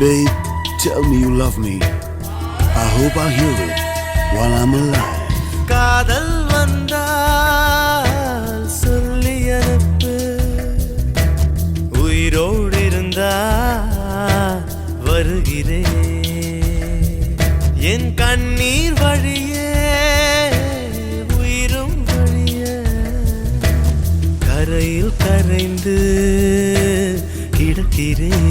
Babe, tell me you love me. I hope I hear it while I'm alive. காதல் வந்தால் சொல்லி அனுப்பு, உயிரோடு இருந்தா வருகிறேன். என் கண்ணீர் வழியே உயிரும் வழிய கரையில் கரைந்து கிடக்கிறேன்.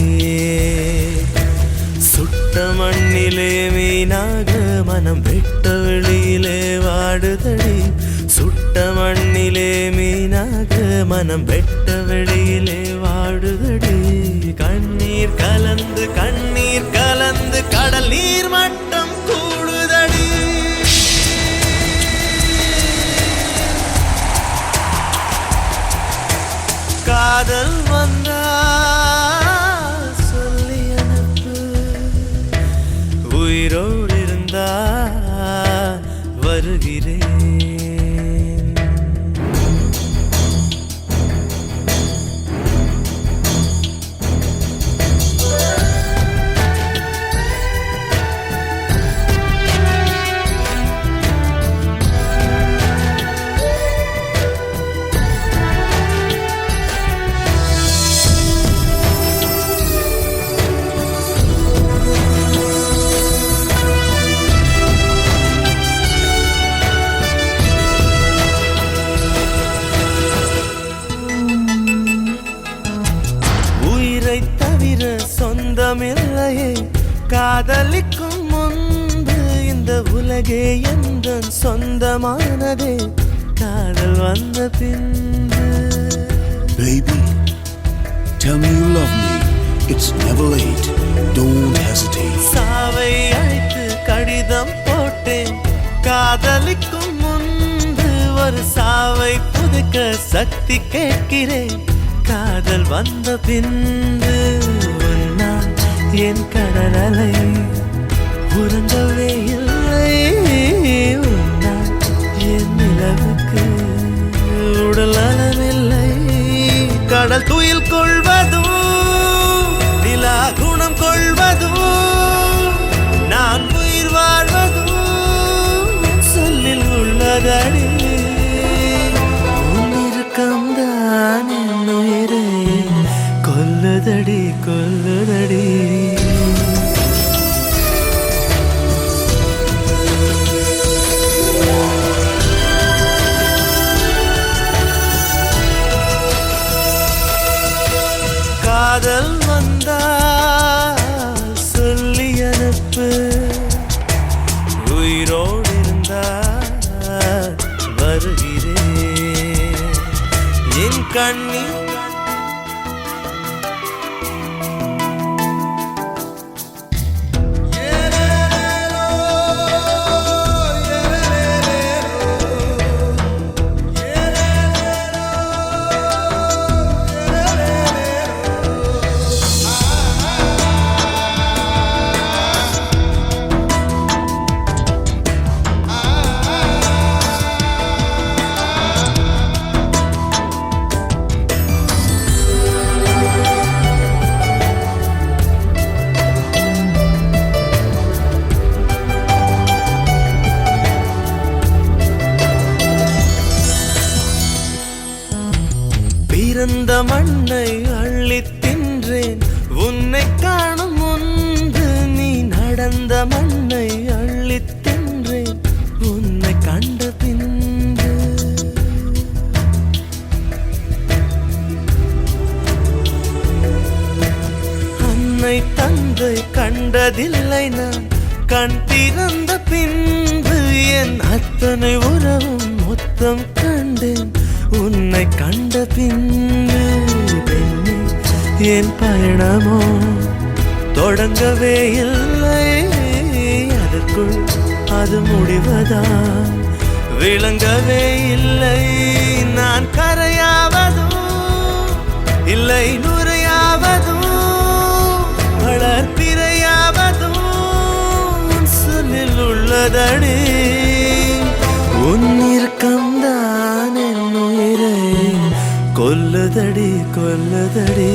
சுட்ட மண்ணிலே மீனாக மனம் வெட்ட வெளியிலே வாடுதடி. சுட்ட மண்ணிலே மீனாக மனம் வெட்ட வெளியிலே வாடுதடி. கண்ணீர் கலந்து கண்ணீர் கலந்து கடல் நீர் மட்டம் கூடுதடி. காதல் வந்தா உயிரோடு இருந்தா வருகிறேன். தவிர சொந்தமில்லையே காதலிக்கும் முன்பு இந்த உலகே எந்தன் சொந்தமானதே காதல் வந்த பின்பு. Baby, tell me you love me. It's never late. Don't hesitate. சாவை அழைத்து கடிதம் போட்டேன். காதலிக்கும் முன்பு ஒரு சாவை புதுக்க சக்தி கேட்கிறேன். காதல் வந்த பின்பு நான் என் கடலை உறங்கவே இல்லை. நான் என் நிலவுக்கு உடல் அளவில்லை. கடல் துயில் கொள்வதும் நிலா குணம் கொள்வதும் நான் உயிர் வாழ்வதும் சொல்லில் உள்ளதடி. உன்னிருக்கம்தான் என் உயிரை கொல்லுதடி கொல்லுதடி. காதல் வந்தா சொல்லி அனுப்பு, உயிரோடு இருந்தா வருகிறேன். என் கண்ணீர் பிறந்த மண்ணை அள்ளி தின்றேன். உன்னை காணும் முன்பு நீ நடந்த மண்ணை அள்ளி தின்றேன். உன்னை கண்ட பின்பு அன்னை தந்தை கண்டதில்லை நான். கண் திறந்த பின்பு என் அத்தனை உறவும் மொத்தம் கண்டேன். உன்னை கண்ட பின்பு பெண்ணே என் பயணமோ தொடங்கவே இல்லை. அதற்குள் அது முடிவதா விளங்கவே இல்லை. நான் கரையாவதும் இல்லை நுரையாவதும் வளர்ப்பிரையாவதும் சொல்லில் உள்ளதடி. உன்னிருக்கம்தான் என் உயிரை கொல்லுதடி கொல்லுதடி.